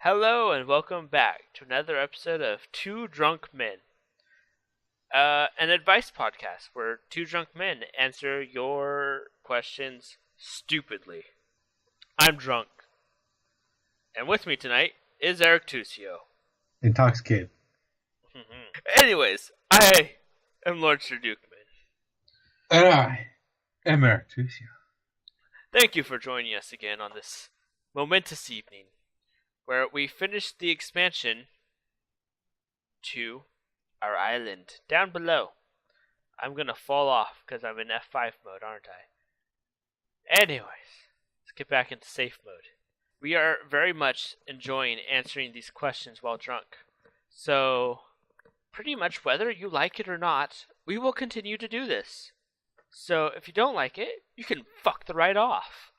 Hello and welcome back to another episode of Two Drunk Men, an advice podcast where two drunk men answer your questions stupidly. I'm drunk, and with me tonight is EricTusio. Intoxicated. Anyways, I am LordSirDukeMan. And I am EricTusio. Thank you for joining us again on this momentous evening, where we finished the expansion to our island down below. I'm gonna fall off because I'm in F5 mode, aren't I? Anyways, let's get back into safe mode. We are very much enjoying answering these questions while drunk. So, pretty much whether you like it or not, we will continue to do this. So, if you don't like it, you can fuck the right off.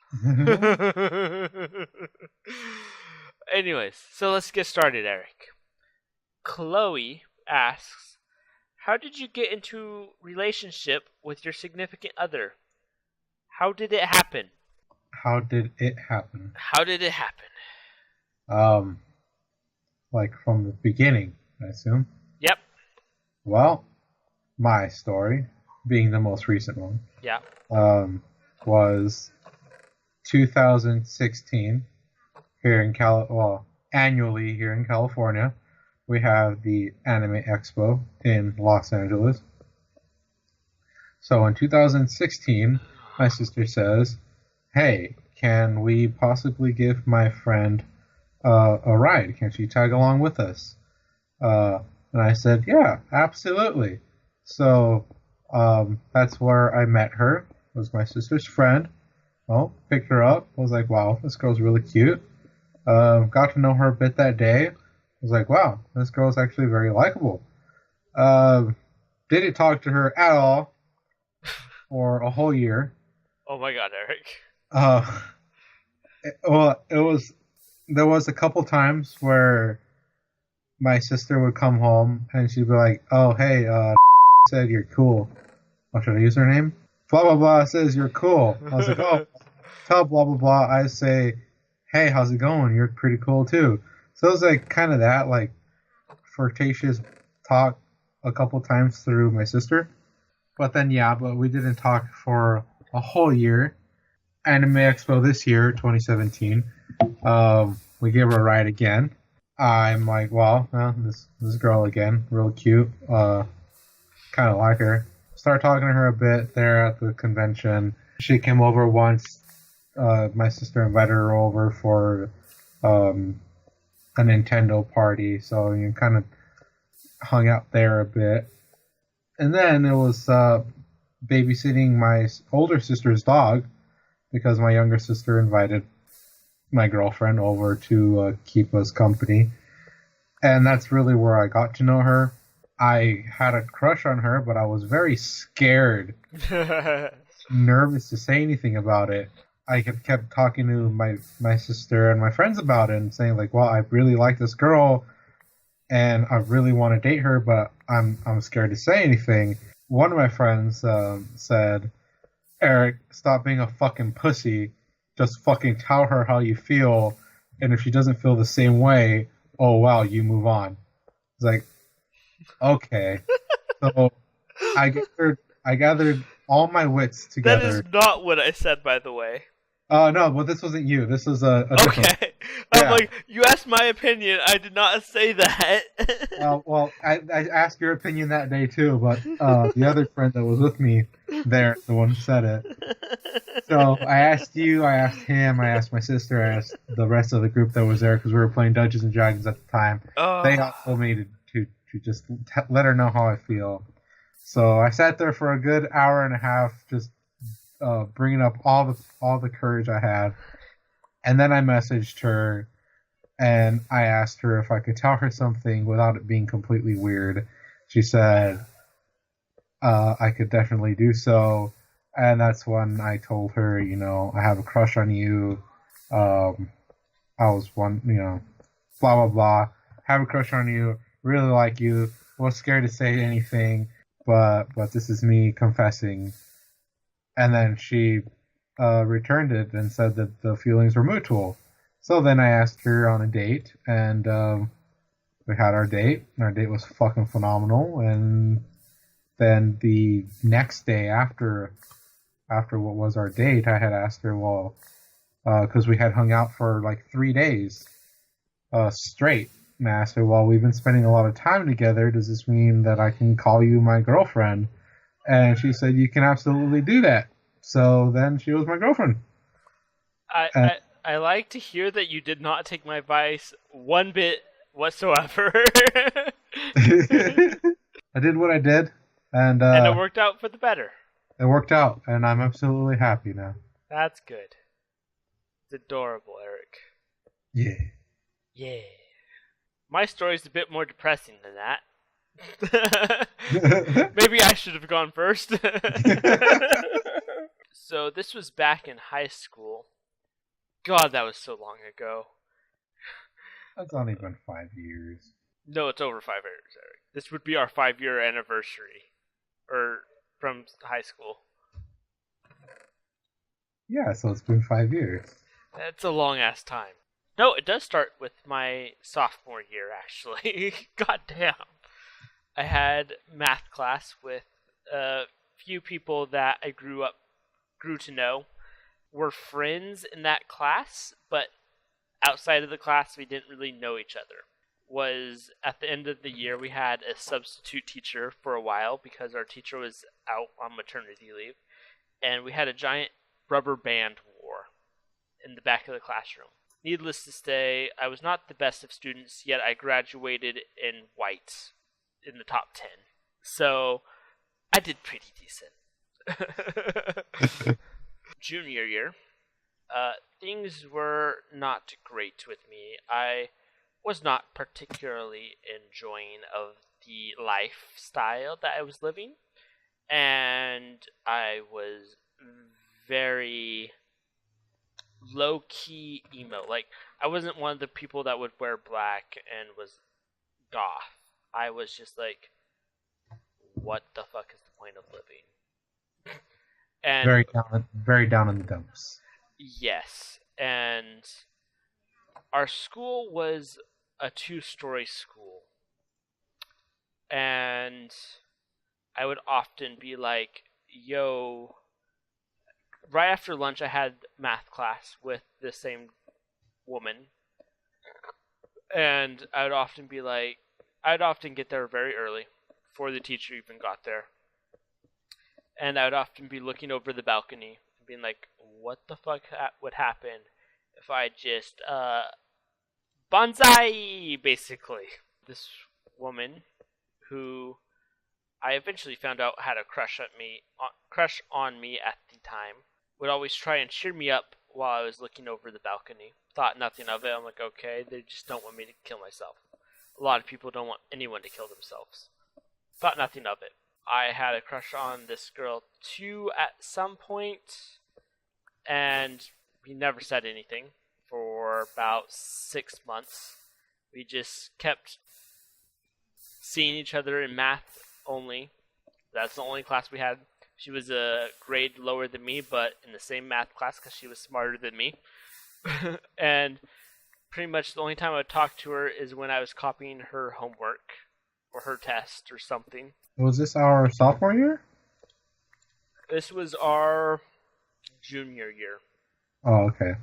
Anyways, so let's get started, Eric. Chloe asks, how did you get into relationship with your significant other? How did it happen? How did it happen? How did it happen? Like from the beginning, I assume? Yep. Well, my story, being the most recent one, Yeah. was 2016 here in annually here in California. We have the Anime Expo in Los Angeles. So in 2016, my sister says, hey, can we possibly give my friend a ride? Can she tag along with us? And I said, yeah, absolutely. So that's where I met her, was my sister's friend. Well, picked her up, was like, wow, this girl's really cute. Got to know her a bit that day. Was like, wow, this girl's actually very likable. Didn't talk to her at all for a whole year. Oh my god, Eric. There was a couple times where my sister would come home and she'd be like, oh, hey, said you're cool. Oh, should I use her name? Blah, blah, blah says you're cool. I was like, oh, tell blah, blah, blah. I say, hey, how's it going? You're pretty cool too. So it was like kind of that, like, flirtatious talk a couple times through my sister. But then, but we didn't talk for a whole year. Anime Expo this year, 2017. We gave her a ride again. I'm like, well, this girl again, real cute. Kind of like her. Started talking to her a bit there at the convention. She came over once. My sister invited her over for a Nintendo party, so you kind of hung out there a bit. And then it was babysitting my older sister's dog, because my younger sister invited my girlfriend over to keep us company. And that's really where I got to know her. I had a crush on her, but I was very scared, nervous to say anything about it. I kept talking to my sister and my friends about it and saying, like, well, I really like this girl and I really want to date her, but I'm scared to say anything. One of my friends said, Eric, stop being a fucking pussy. Just fucking tell her how you feel. And if she doesn't feel the same way, oh, wow, you move on. It's like, okay. So I gathered all my wits together. That is not what I said, by the way. No, but this wasn't you. This was a different... Okay. I'm like, you asked my opinion. I did not say that. Well, I asked your opinion that day too, but the other friend that was with me there, the one who said it. So I asked you, I asked him, I asked my sister, I asked the rest of the group that was there because we were playing Dungeons and Dragons at the time. They all told me to just let her know how I feel. So I sat there for a good hour and a half, just bringing up all the courage I had, and then I messaged her and I asked her if I could tell her something without it being completely weird. She said I could definitely do so, and that's when I told her, I have a crush on you. I was blah blah blah. Have a crush on you. Really like you. Was scared to say anything, but this is me confessing. And then she returned it and said that the feelings were mutual. So then I asked her on a date, and we had our date. And our date was fucking phenomenal. And then the next day after what was our date, I had asked her, well, because we had hung out for like 3 days straight. And I asked her, well, we've been spending a lot of time together. Does this mean that I can call you my girlfriend? And she said, you can absolutely do that. So then she was my girlfriend. And I like to hear that you did not take my advice one bit whatsoever. I did what I did, and And it worked out for the better. it worked out, and I'm absolutely happy now. That's good. It's adorable, Eric. Yeah. Yeah. My story's a bit more depressing than that. Maybe I should have gone first. So this was back in high school. God, that was so long ago. That's only been 5 years. No, it's over 5 years, Eric. This would be our 5-year anniversary. From high school. Yeah, so it's been 5 years. That's a long ass time. No, it does start with my sophomore year, actually. God damn. I had math class with a few people that I grew to know. Were friends in that class, but outside of the class, we didn't really know each other. Was at the end of the year, we had a substitute teacher for a while because our teacher was out on maternity leave, and we had a giant rubber band war in the back of the classroom. Needless to say, I was not the best of students, yet I graduated in white in the top 10. So, I did pretty decent. Junior year, things were not great with me. I was not particularly enjoying of the lifestyle that I was living, and I was very low-key emo. Like, I wasn't one of the people that would wear black and was goth. I was just like, what the fuck is the point of living? And very down in the dumps. yes, and our school was a 2-story school, and I would often be like, yo, right after lunch I had math class with the same woman, and I'd often get there very early, before the teacher even got there, and I would often be looking over the balcony and being like, what the fuck would happen if I just, bonsai, basically. This woman, who I eventually found out had a crush on me at the time, would always try and cheer me up while I was looking over the balcony. Thought nothing of it. I'm like, okay, they just don't want me to kill myself. A lot of people don't want anyone to kill themselves. Thought nothing of it. I had a crush on this girl too at some point, and we never said anything for about 6 months. We just kept seeing each other in math only. That's the only class we had. She was a grade lower than me, but in the same math class because she was smarter than me. And pretty much the only time I would talk to her is when I was copying her homework or her test or something. Was this our sophomore year? This was our junior year. Oh, okay.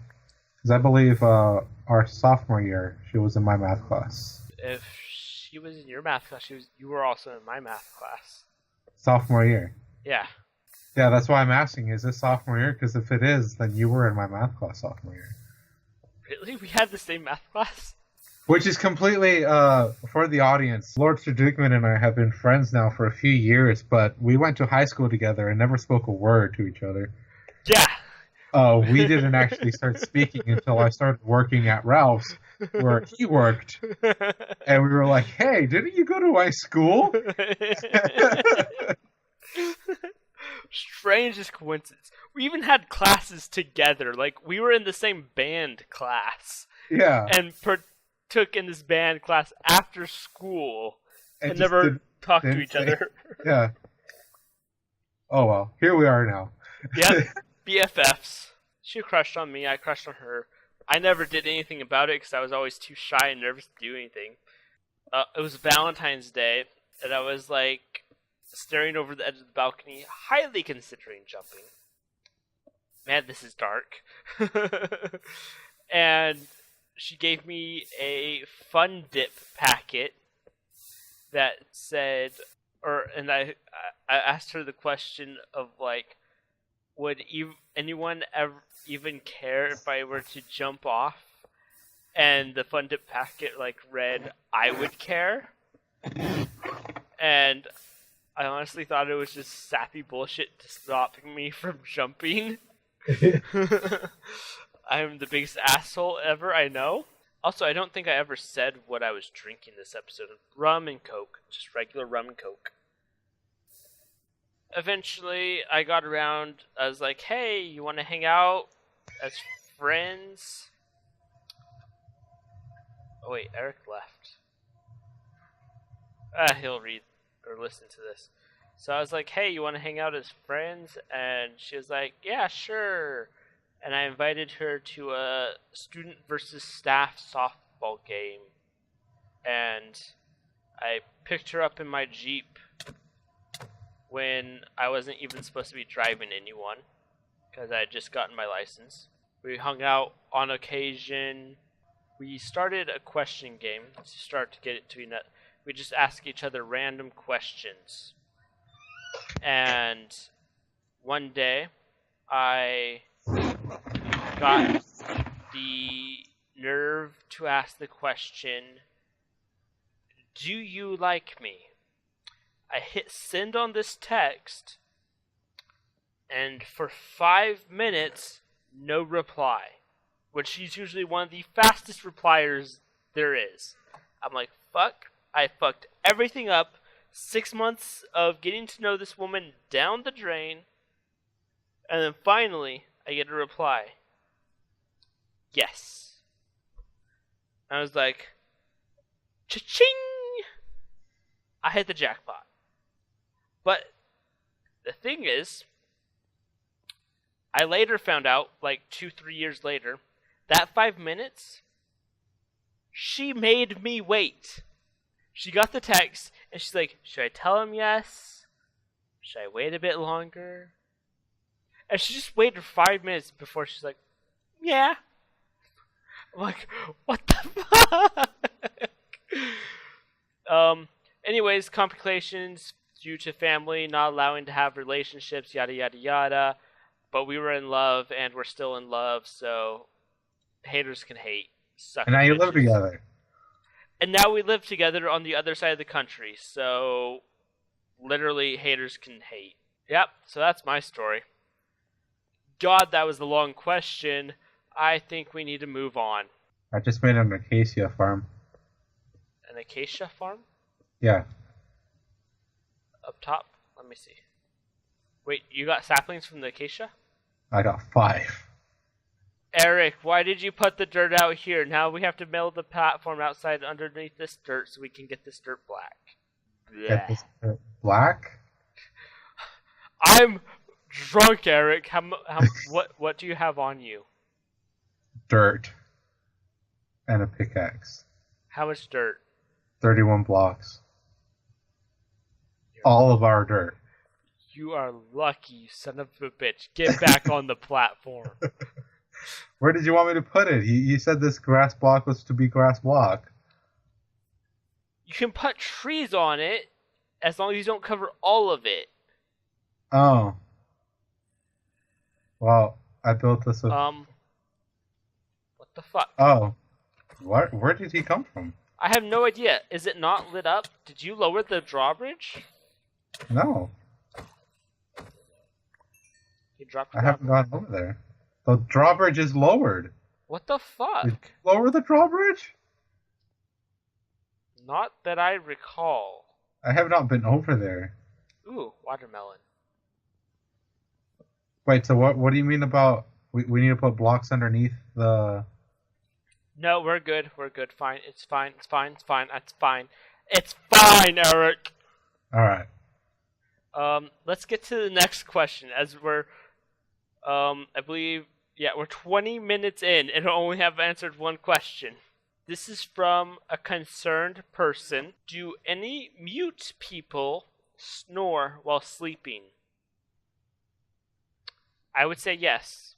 Because I believe our sophomore year, she was in my math class. If she was in your math class, you were also in my math class. Sophomore year. Yeah. Yeah, that's why I'm asking. Is this sophomore year? Because if it is, then you were in my math class sophomore year. Really? We had the same math class? Which is completely, for the audience, LordSirDukeMan and I have been friends now for a few years, but we went to high school together and never spoke a word to each other. Yeah. We didn't actually start speaking until I started working at Ralph's, where he worked. And we were like, hey, didn't you go to my school? Strangest coincidence. We even had classes together. Like, we were in the same band class. Yeah. And took in this band class after school and just never talked to each other. Yeah. Oh well, here we are now. Yep, BFFs. She crushed on me, I crushed on her. I never did anything about it because I was always too shy and nervous to do anything. It was Valentine's Day, and I was like staring over the edge of the balcony, highly considering jumping. Man, this is dark. And she gave me a Fun Dip packet that said, and I asked her the question of like, would anyone ever even care if I were to jump off? And the Fun Dip packet like read, I would care. And I honestly thought it was just sappy bullshit to stopping me from jumping. I'm the biggest asshole ever, I know. Also, I don't think I ever said what I was drinking this episode. Rum and Coke. Just regular rum and Coke. Eventually, I got around. I was like, hey, you want to hang out as friends? Oh, wait, Eric left. He'll read or listen to this. So I was like, hey, you want to hang out as friends? And she was like, yeah, sure. And I invited her to a student versus staff softball game. And I picked her up in my Jeep when I wasn't even supposed to be driving anyone, because I had just gotten my license. We hung out on occasion. We started a question game to start to get it to be nut. We just ask each other random questions. And one day, I got the nerve to ask the question, do you like me? I hit send on this text, and for 5 minutes, no reply. Which she's usually one of the fastest repliers there is. I'm like, fuck, I fucked everything up. 6 months of getting to know this woman down the drain. And then finally, I get a reply. Yes. I was like, cha-ching! I hit the jackpot. But the thing is, I later found out, like 2-3 years later, that 5 minutes, she made me wait. She got the text, and she's like, should I tell him yes? Should I wait a bit longer? And she just waited 5 minutes before she's like, yeah. I'm like, what the fuck? Anyways, complications due to family not allowing to have relationships, yada yada yada. But we were in love, and we're still in love, so haters can hate. Suck And now you bitches. live together. And now we live together on the other side of the country, so literally haters can hate. Yep, so that's my story. God, that was a long question. I think we need to move on. I just made an acacia farm. An acacia farm? Yeah. Up top? Let me see. Wait, you got saplings from the acacia? I got 5. Eric, why did you put the dirt out here? Now we have to build the platform outside underneath this dirt so we can get this dirt black. Get this dirt black? I'm drunk, Eric. What do you have on you? Dirt. And a pickaxe. How much dirt? 31 blocks. All of our dirt. You are lucky, you son of a bitch. Get back on the platform. Where did you want me to put it? You said this grass block was to be grass block. You can put trees on it as long as you don't cover all of it. Oh. Well, I built this with... What the fuck? Oh. Where did he come from? I have no idea. Is it not lit up? Did you lower the drawbridge? No. You dropped it I haven't gone over there. The drawbridge is lowered. What the fuck? Did you lower the drawbridge? Not that I recall. I have not been over there. Ooh, watermelon. Wait, so what do you mean about we need to put blocks underneath the... No, we're good. We're good. Fine. It's fine. It's fine. It's fine. It's fine. It's fine, Eric. Alright. Let's get to the next question as we're, I believe Yeah, we're 20 minutes in and only have answered one question. This is from a concerned person. Do any mute people snore while sleeping? I would say yes.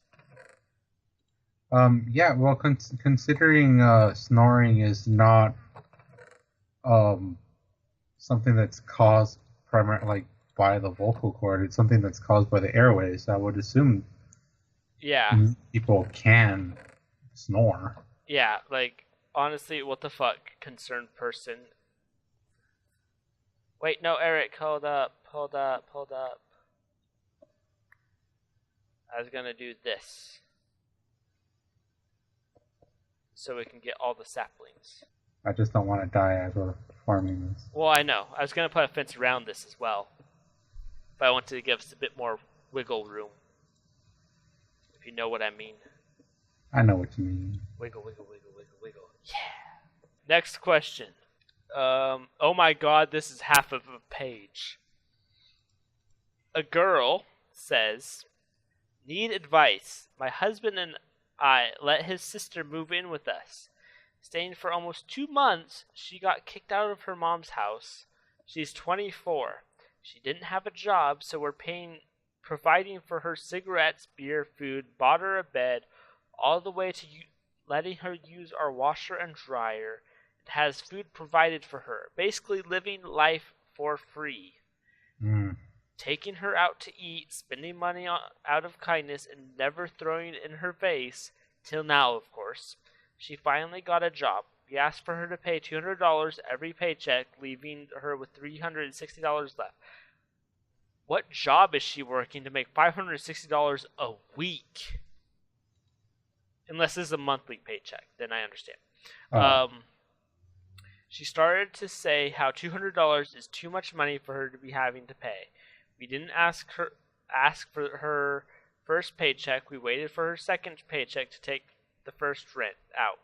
Yeah, well, considering snoring is not something that's caused primarily by the vocal cord, it's something that's caused by the airways. I would assume people can snore. Yeah, like, honestly, what the fuck, concerned person. Wait, no, Eric, hold up. I was gonna do this. So we can get all the saplings. I just don't want to die as we're farming this. Well, I know. I was gonna put a fence around this as well. But I wanted to give us a bit more wiggle room. If you know what I mean. I know what you mean. Wiggle. Yeah. Next question. Oh my god, this is half of a page. A girl says, need advice. My husband and I let his sister move in with us. Staying for almost 2 months, she got kicked out of her mom's house. She's 24. She didn't have a job, so we're providing for her cigarettes, beer, food, bought her a bed, all the way to letting her use our washer and dryer. It has food provided for her. Basically living life for free. Taking her out to eat, spending money out of kindness, and never throwing it in her face, till now, of course. She finally got a job. We asked for her to pay $200 every paycheck, leaving her with $360 left. What job is she working to make $560 a week? Unless this is a monthly paycheck, then I understand. She started to say how $200 is too much money for her to be having to pay. We didn't ask for her first paycheck. We waited for her second paycheck to take the first rent out.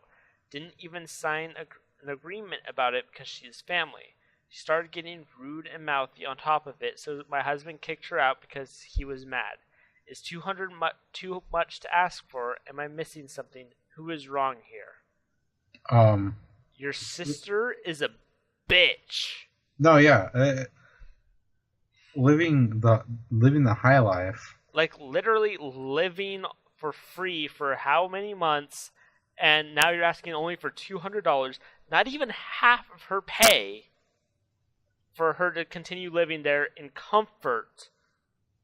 Didn't even sign an agreement about it because she's family. She started getting rude and mouthy on top of it, so my husband kicked her out because he was mad. Is $200 too much to ask for? Am I missing something? Who is wrong here? Your sister is a bitch. No, yeah. Living the high life. Like, literally living for free for how many months, and now you're asking only for $200, not even half of her pay, for her to continue living there in comfort.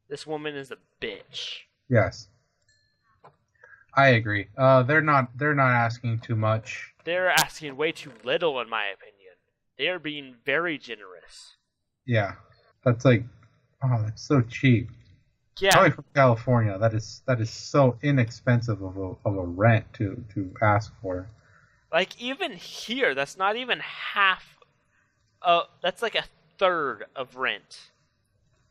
This woman is a bitch. Yes, I agree. They're not asking too much. They're asking way too little, in my opinion. They are being very generous. Yeah, that's like, oh, that's so cheap. Yeah. Coming from California, that is so inexpensive of a rent to ask for. Like, even here, that's not even half. That's like a third of rent.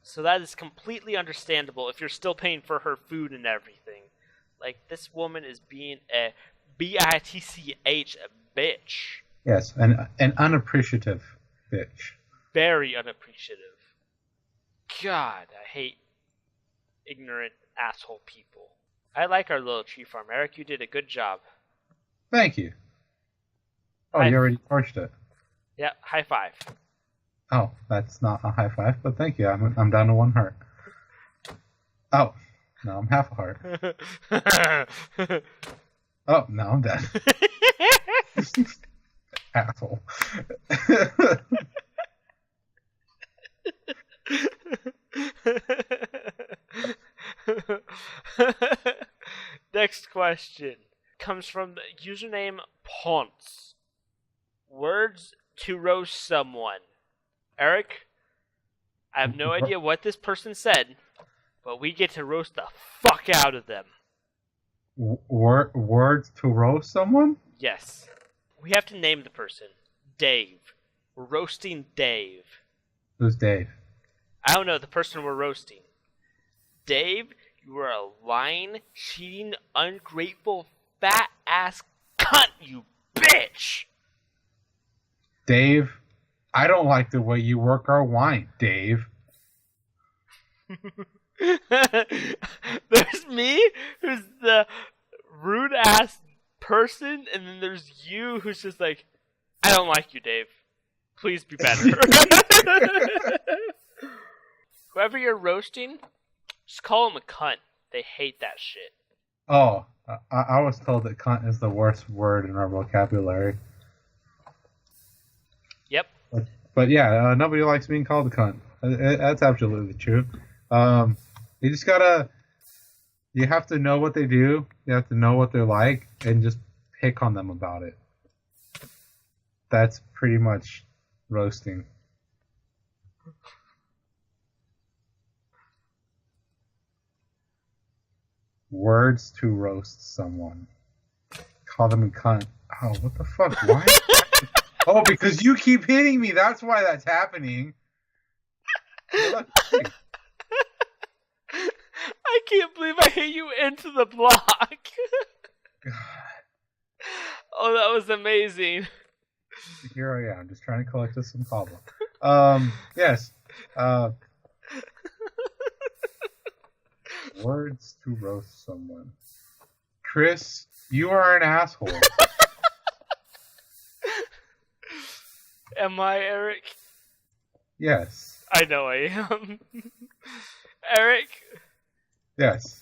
So that is completely understandable if you're still paying for her food and everything. Like, this woman is being a bitch, a bitch. Yes, an unappreciative bitch. Very unappreciative. God, I hate ignorant asshole people. I like our little tree farm. Eric, you did a good job. Thank you. Oh, you already torched it. Yeah, high five. Oh, that's not a high five, but thank you. I'm down to 1 heart. Oh, no, I'm half a heart. Oh, no, I'm dead. Asshole. Next question comes from the username Ponce. Words to roast someone. Eric, I have no idea what this person said, but we get to roast the fuck out of them. Words to roast someone? Yes. We have to name the person. Dave. We're roasting Dave. Who's Dave? I don't know, the person we're roasting. Dave, you are a lying, cheating, ungrateful, fat-ass cunt, you bitch! Dave, I don't like the way you work our wine, Dave. There's me, who's the the rude ass person, and then there's you who's just like, I don't like you, Dave. Please be better. Whoever you're roasting, just call them a cunt. They hate that shit. Oh, I was told that cunt is the worst word in our vocabulary. Yep. But yeah, nobody likes being called a cunt. That's absolutely true. You just gotta... You have to know what they do. You have to know what they're like, and just pick on them about it. That's pretty much roasting. Words to roast someone. Call them a cunt. Oh, what the fuck? Why? Oh, because you keep hitting me. That's why that's happening. I can't believe I hit you into the block. God. Oh, that was amazing. Here I am, just trying to collect us some cobble. Yes. Words to roast someone. Chris, you are an asshole. Am I, Eric? Yes. I know I am. Eric? Yes.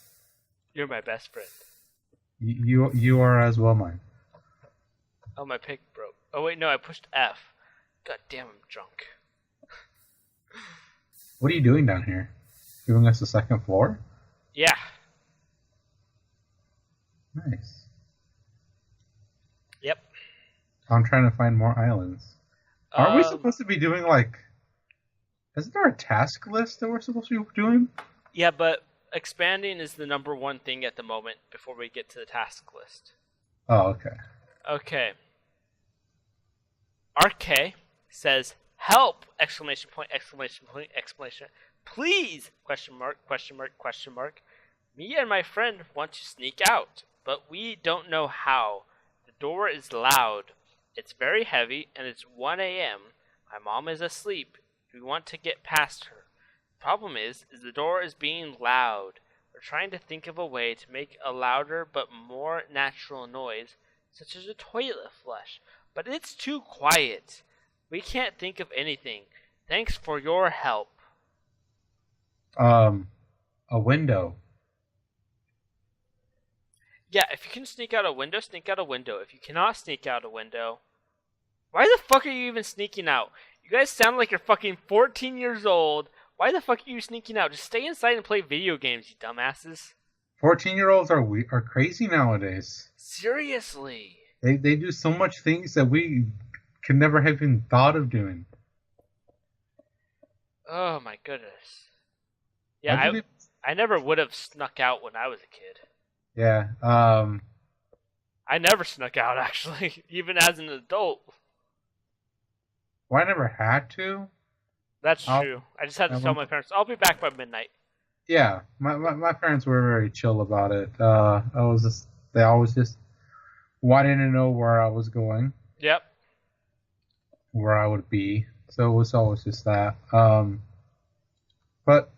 You're my best friend. You are as well mine. Oh, my pick broke. Oh, wait, no, I pushed F. God damn, I'm drunk. What are you doing down here? Giving us the second floor? Yeah. Nice. Yep. I'm trying to find more islands. Aren't we supposed to be doing, like... Isn't there a task list that we're supposed to be doing? Yeah, but expanding is the number one thing at the moment before we get to the task list. Oh, okay. Okay. RK says, help! Exclamation point, exclamation point, exclamation. Please! Question mark, question mark, question mark. Me and my friend want to sneak out, but we don't know how. The door is loud. It's very heavy, and it's 1 a.m. My mom is asleep. We want to get past her. The problem is the door is being loud. We're trying to think of a way to make a louder but more natural noise, such as a toilet flush. But it's too quiet. We can't think of anything. Thanks for your help. A window. Yeah, if you can sneak out a window, sneak out a window. If you cannot sneak out a window, why the fuck are you even sneaking out? You guys sound like you're fucking 14 years old. Why the fuck are you sneaking out? Just stay inside and play video games, you dumbasses. 14-year-olds are crazy nowadays. Seriously. They do so much things that we could never have even thought of doing. Oh my goodness. Yeah, I never would have snuck out when I was a kid. Yeah. I never snuck out, actually, even as an adult. Well, I never had to. That's true. I just had to tell my parents, I'll be back by midnight. Yeah, my parents were very chill about it. They always just wanted to know where I was going. Yep. Where I would be. So it was always just that. But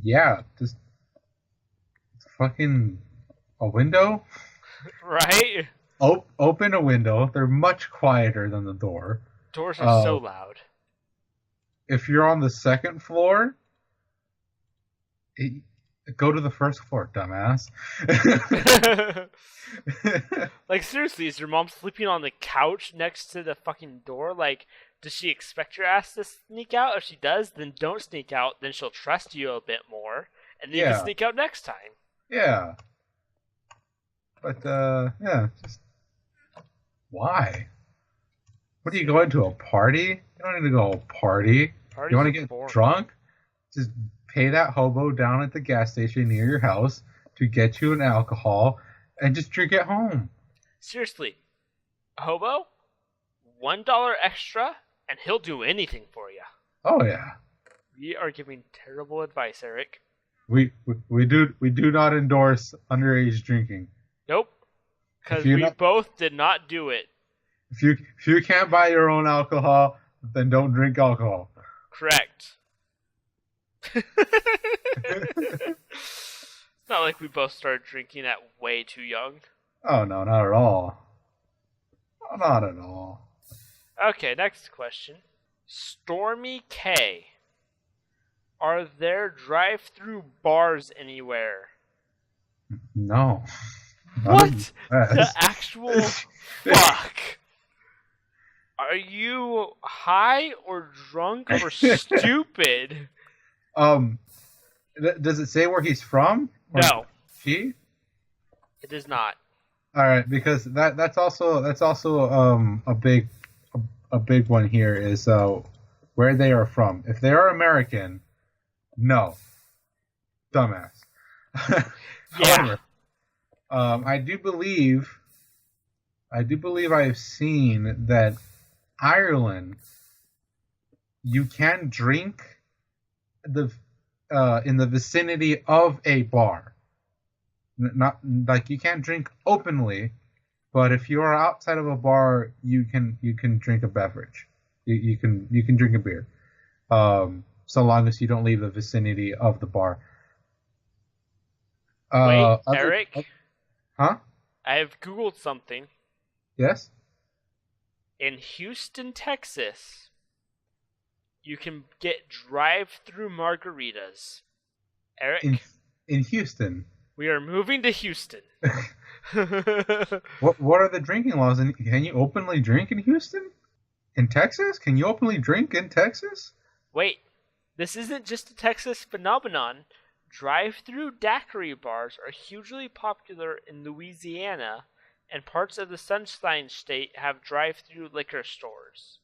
yeah, just fucking a window. Right? Open a window. They're much quieter than the door. Doors are so loud. If you're on the second floor, go to the first floor, dumbass. Like, seriously, is your mom sleeping on the couch next to the fucking door? Like, does she expect your ass to sneak out? If she does, then don't sneak out. Then she'll trust you a bit more. And then you can sneak out next time. Yeah. But, yeah, just... Why? What are you going to, a party? You don't need to go to a party. Parties you want to get drunk? Just pay that hobo down at the gas station near your house to get you an alcohol and just drink at home. Seriously. Hobo? $1 extra and he'll do anything for you. Oh, yeah. We are giving terrible advice, Eric. We do not endorse underage drinking. Nope. Because we both did not do it. If you can't buy your own alcohol, then don't drink alcohol. Correct. It's not like we both started drinking at way too young. Oh no, not at all. Not at all. Okay, next question. Stormy K. Are there drive-through bars anywhere? No. What the Yes. actual fuck? Are you high or drunk or stupid? Does it say where he's from? Or No, she? it does not. All right, because that's also a big one here is where they are from. If they are American, no, dumbass. Yeah. However, I do believe I've seen that Ireland, you can drink in the vicinity of a bar. Not like you can't drink openly, but if you are outside of a bar, you can drink a beverage. You can drink a beer, so long as you don't leave the vicinity of the bar. Wait, Eric? Huh? I have Googled something. Yes? In Houston, Texas, you can get drive-through margaritas. Eric? In Houston. We are moving to Houston. What are the drinking laws? Can you openly drink in Houston? In Texas? Can you openly drink in Texas? Wait, this isn't just a Texas phenomenon. Drive-through daiquiri bars are hugely popular in Louisiana, and parts of the Sunshine State have drive-through liquor stores.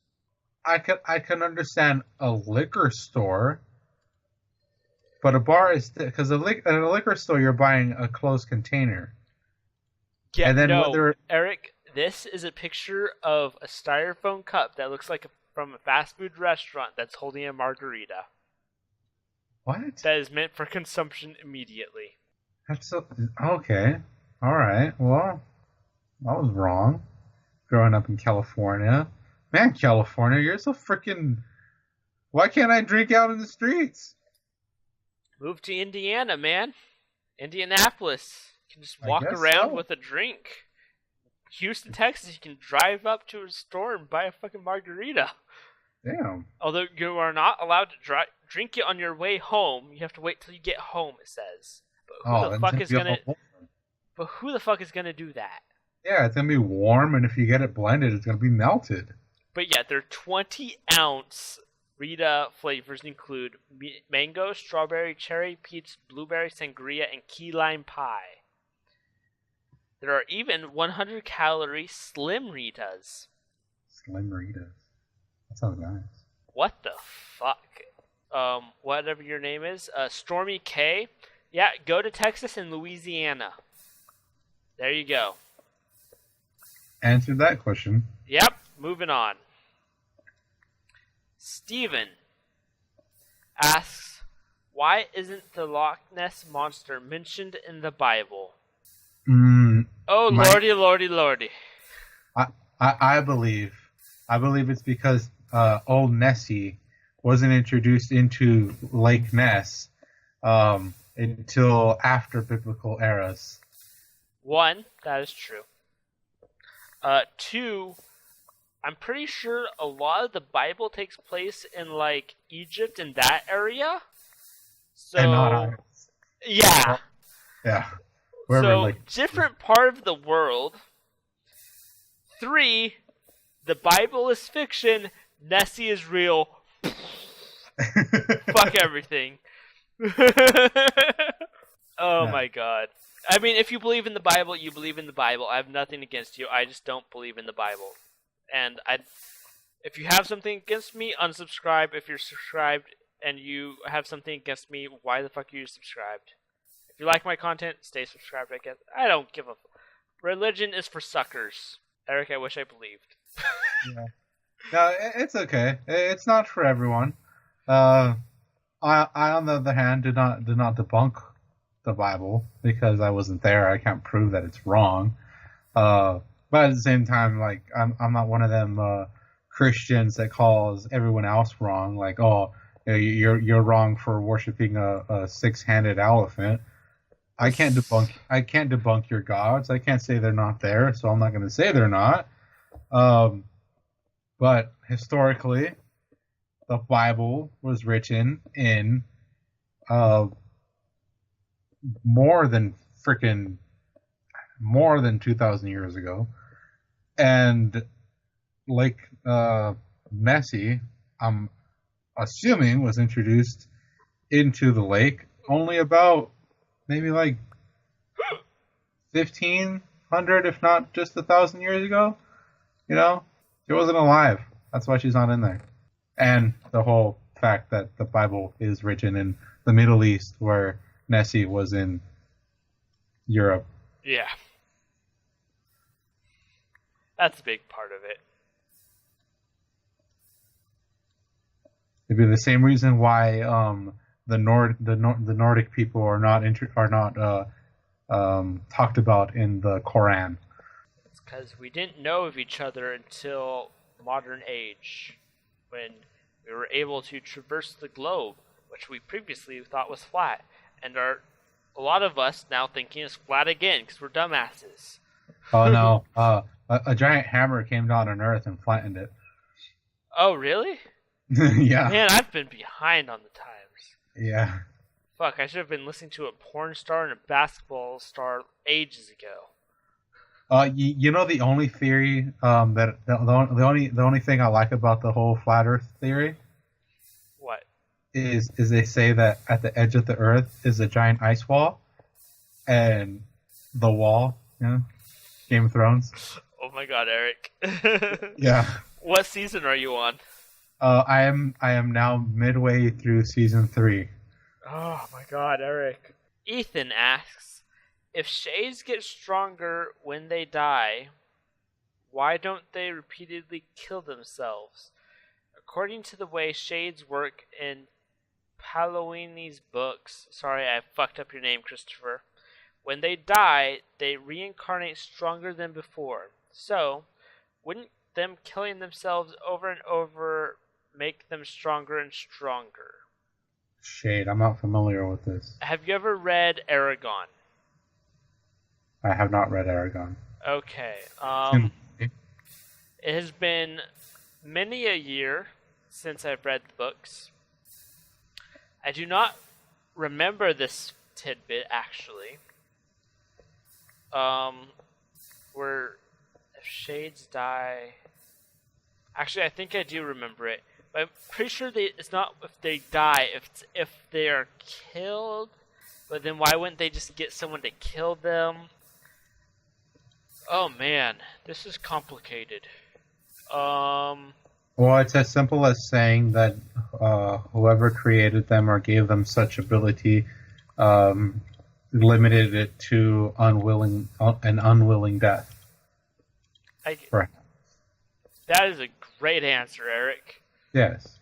I can understand a liquor store, but a bar is because at a liquor store you're buying a closed container. Yeah, and then no, Eric, this is a picture of a styrofoam cup that looks like from a fast food restaurant that's holding a margarita. What? That is meant for consumption immediately. That's okay. All right. Well, I was wrong. Growing up in California, man, California, you're so freaking. Why can't I drink out in the streets? Move to Indiana, man. Indianapolis. You can just walk around with a drink. Houston, Texas, you can drive up to a store and buy a fucking margarita. Damn. Although you are not allowed to drink it on your way home. You have to wait till you get home, it says. But who the fuck is gonna? But who the fuck is gonna do that? Yeah, it's gonna be warm, and if you get it blended, it's gonna be melted. But yeah, their 20-ounce Rita flavors include mango, strawberry, cherry, peach, blueberry, sangria, and key lime pie. There are even 100-calorie Slim Ritas. Slim Ritas. That sounds nice. What the fuck? Whatever your name is, Stormy K. Yeah, go to Texas and Louisiana. There you go. Answered that question. Yep, moving on. Steven asks, why isn't the Loch Ness Monster mentioned in the Bible? Oh, lordy, lordy, lordy. I believe it's because old Nessie wasn't introduced into Lake Ness until after biblical eras. 1, that is true. 2, I'm pretty sure a lot of the Bible takes place in like Egypt and that area. So and not ours. Yeah. Yeah. So different part of the world. 3, the Bible is fiction. Nessie is real. Fuck everything. Oh my god. I mean, if you believe in the Bible, you believe in the Bible. I have nothing against you. I just don't believe in the Bible. And if you have something against me, unsubscribe. If you're subscribed and you have something against me, why the fuck are you subscribed? If you like my content, stay subscribed, I guess. I don't give a religion is for suckers. Eric, I wish I believed. Yeah. No, it's okay. It's not for everyone. I on the other hand, did not debunk the Bible because I wasn't there. I can't prove that it's wrong. But at the same time, like I'm not one of them Christians that calls everyone else wrong. Like, oh, you're wrong for worshiping a 6-handed elephant. I can't debunk your gods. I can't say they're not there, so I'm not going to say they're not. But historically, the Bible was written in more than 2,000 years ago, and Lake Nessie, I'm assuming, was introduced into the lake only about maybe like 1,500, if not just 1,000 years ago. You know, she wasn't alive. That's why she's not in there. And the whole fact that the Bible is written in the Middle East, where Nessie was in Europe. Yeah. That's a big part of it. It'd be the same reason why the Nordic people are not talked about in the Quran. It's because we didn't know of each other until modern age, when we were able to traverse the globe, which we previously thought was flat, and a lot of us now thinking it's flat again because we're dumbasses. Oh no! A giant hammer came down on Earth and flattened it. Oh really? Yeah. Man, I've been behind on the times. Yeah. Fuck, I should have been listening to a porn star and a basketball star ages ago. You know the only theory that the only thing I like about the whole flat Earth theory. What? Is they say that at the edge of the Earth is a giant ice wall, and the wall, Game of Thrones. Oh my god, Eric. Yeah. What season are you on? I am now midway through season 3. Oh my god, Eric. Ethan asks, if shades get stronger when they die, why don't they repeatedly kill themselves? According to the way shades work in Paolini's books, sorry I fucked up your name, Christopher, when they die, they reincarnate stronger than before. So, wouldn't them killing themselves over and over make them stronger and stronger? Shade, I'm not familiar with this. Have you ever read Aragon? I have not read Aragon. Okay. It has been many a year since I've read the books. I do not remember this tidbit, actually. Where if shades die... Actually, I think I do remember it. But I'm pretty sure it's not if they die, if they are killed. But then why wouldn't they just get someone to kill them? Oh man, this is complicated. Well, it's as simple as saying that whoever created them or gave them such ability limited it to an unwilling death. Perhaps. That is a great answer, Eric. Yes.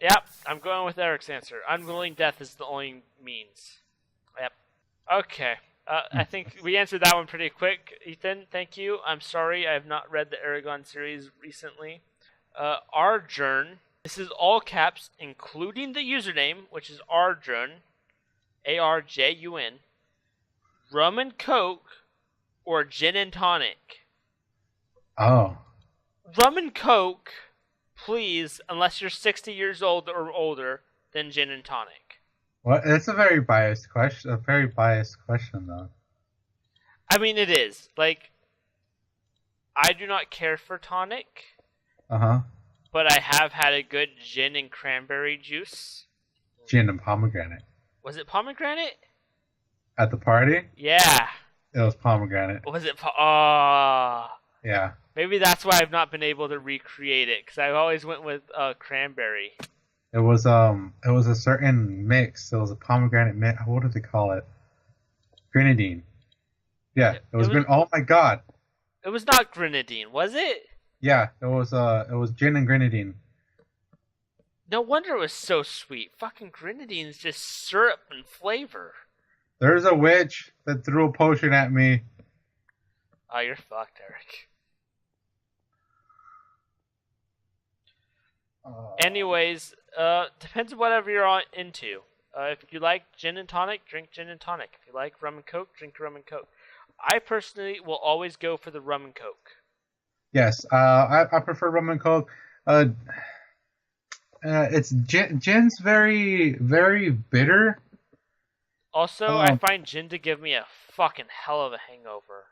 Yep, I'm going with Eric's answer. Unwilling death is the only means. Yep. Okay. I think we answered that one pretty quick, Ethan. Thank you. I'm sorry I have not read the Aragon series recently. Arjun. This is all caps, including the username, which is Arjun. Arjun. Rum and Coke or gin and tonic? Oh. Rum and Coke, please, unless you're 60 years old or older, then gin and tonic. Well, it's a very biased question. Though. I mean, it is. Like, I do not care for tonic. Uh-huh. But I have had a good gin and cranberry juice. Gin and pomegranate. Was it pomegranate? At the party? Yeah. It was pomegranate. Was it Yeah. Maybe that's why I've not been able to recreate it, because I always went with cranberry. It was a certain mix. It was a pomegranate mix. What did they call it? Grenadine. Yeah, it was oh my god. It was not grenadine, was it? Yeah, it was gin and grenadine. No wonder it was so sweet. Fucking grenadine is just syrup and flavor. There's a witch that threw a potion at me. Oh, you're fucked, Eric. Anyways, depends on whatever you're into. If you like gin and tonic, drink gin and tonic. If you like rum and coke, drink rum and coke. I personally will always go for the rum and coke. Yes, I prefer rum and coke. It's gin's very very bitter. Also, I find gin to give me a fucking hell of a hangover.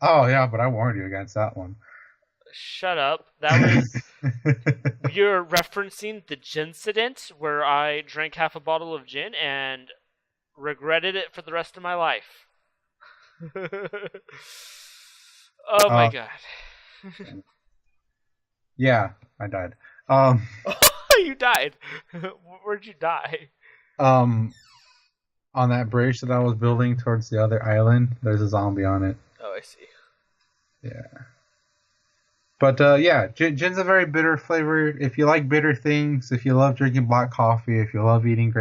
Oh yeah, but I warned you against that one. Shut up. That was you're referencing the gincident where I drank half a bottle of gin and regretted it for the rest of my life. Oh my god. Yeah, I died. You died. Where'd you die? On that bridge that I was building towards the other island, there's a zombie on it. Oh, I see. Yeah. But yeah, gin's a very bitter flavor. If you like bitter things, if you love drinking black coffee, if you love eating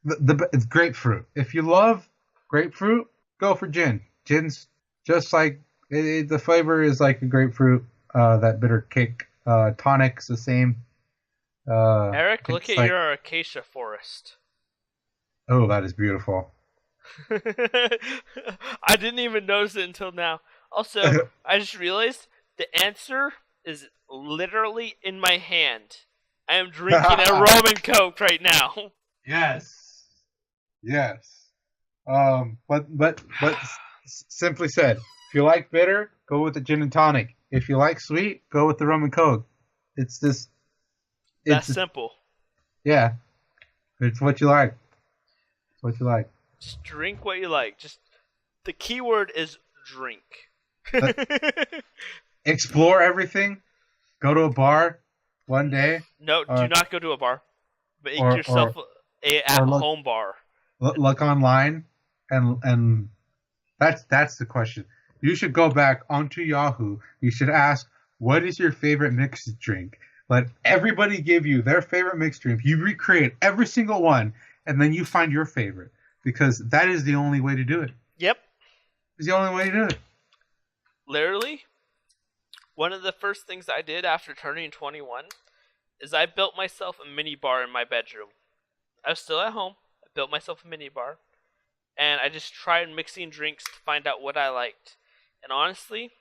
it's grapefruit. If you love grapefruit, go for gin. Gin's just like the flavor is like a grapefruit. That bitter kick. Tonic's the same. Eric, look at your acacia forest. Oh, that is beautiful. I didn't even notice it until now. Also, I just realized the answer is literally in my hand. I am drinking a rum and coke right now. Yes. But simply said, if you like bitter, go with the gin and tonic. If you like sweet, go with the rum and coke. It's this. That's simple. Yeah, it's what you like. It's what you like. Just drink what you like. Just the key word is drink. Explore everything. Go to a bar one day. No, do not go to a bar. Make yourself a at-home bar. Look online, and that's the question. You should go back onto Yahoo. You should ask, what is your favorite mixed drink? Let everybody give you their favorite mixed drink. You recreate every single one, and then you find your favorite. Because that is the only way to do it. Yep. It's the only way to do it. Literally, one of the first things I did after turning 21 is I built myself a mini bar in my bedroom. I was still at home. I built myself a mini bar. And I just tried mixing drinks to find out what I liked. And honestly,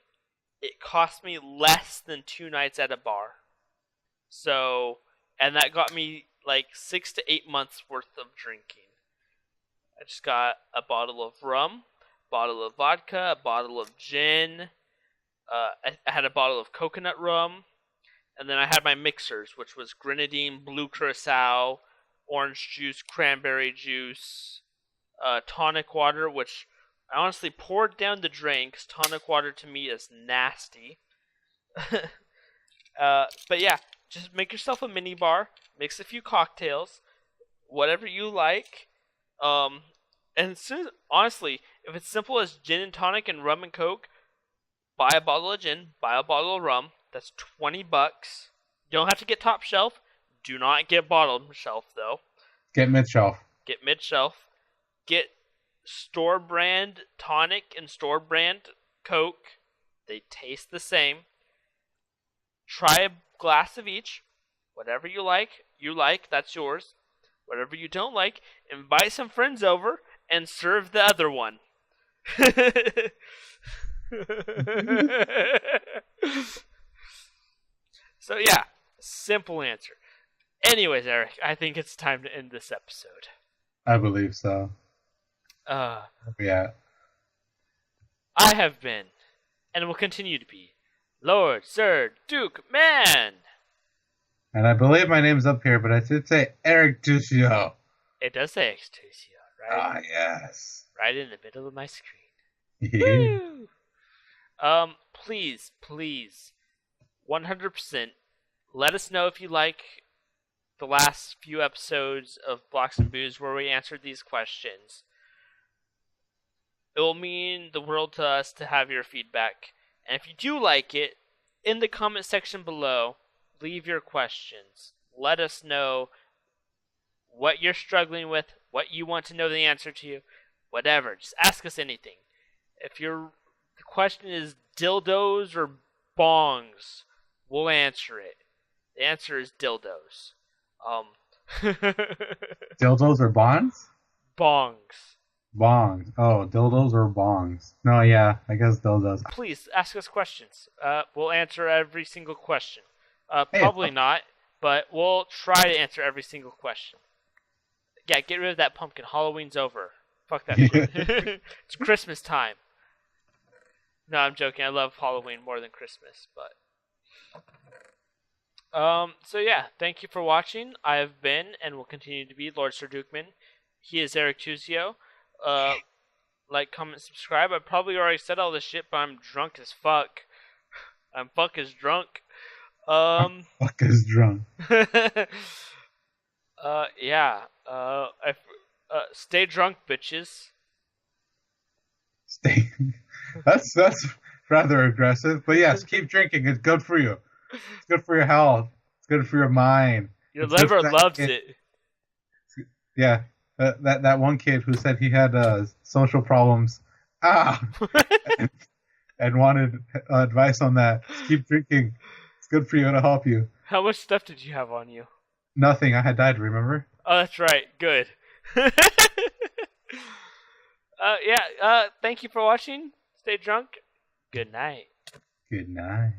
it cost me less than 2 nights at a bar. So, and that got me like 6 to 8 months worth of drinking. I just got a bottle of rum, a bottle of vodka, a bottle of gin. I had a bottle of coconut rum. And then I had my mixers, which was grenadine, blue curacao, orange juice, cranberry juice, tonic water, which I honestly poured down the drain because tonic water to me is nasty. But yeah, just make yourself a mini bar, mix a few cocktails, whatever you like. And honestly, if it's simple as gin and tonic and rum and coke, buy a bottle of gin, buy a bottle of rum. That's $20. You don't have to get top shelf. Do not get bottom shelf though. Get mid shelf. Get mid shelf. Get store brand tonic and store brand coke. They taste the same. Try a glass of each. Whatever you like, that's yours. Whatever you don't like, invite some friends over and serve the other one. So yeah, simple answer. Anyways, Eric, I think it's time to end this episode. I believe so. Yeah. I have been, and will continue to be, Lord Sir Duke Man. And I believe my name's up here, but I should say EricTusio. It does say EricTusio, right? Ah, yes. Right in the middle of my screen. Woo! Please, 100%, let us know if you like the last few episodes of Blocks and Booze where we answered these questions. It will mean the world to us to have your feedback. And if you do like it, in the comment section below, leave your questions. Let us know what you're struggling with, what you want to know the answer to, whatever. Just ask us anything. If the question is dildos or bongs, we'll answer it. The answer is dildos. Dildos or bongs? Bongs. Bongs. Oh, dildos or bongs? No, yeah, I guess dildos. Please ask us questions. We'll answer every single question. Hey, Probably not, but we'll try to answer every single question. Yeah, get rid of that pumpkin. Halloween's over. Fuck that shit. It's Christmas time. No, I'm joking. I love Halloween more than Christmas, but so yeah, thank you for watching. I have been and will continue to be LordSirDukeMan. He is EricTusio. Like, comment, subscribe. I probably already said all this shit, but I'm drunk as fuck. I'm fuck as drunk. fuck is drunk. Yeah. Stay drunk, bitches. Stay. That's rather aggressive, but yes, keep drinking. It's good for you. It's good for your health. It's good for your mind. Your It's liver loves it. Yeah, that one kid who said he had social problems, and wanted advice on that. Just keep drinking. It's good for you. It'll help you. How much stuff did you have on you? Nothing. I had died. Remember? Oh, that's right. Good. Thank you for watching. Stay drunk. Good night. Good night.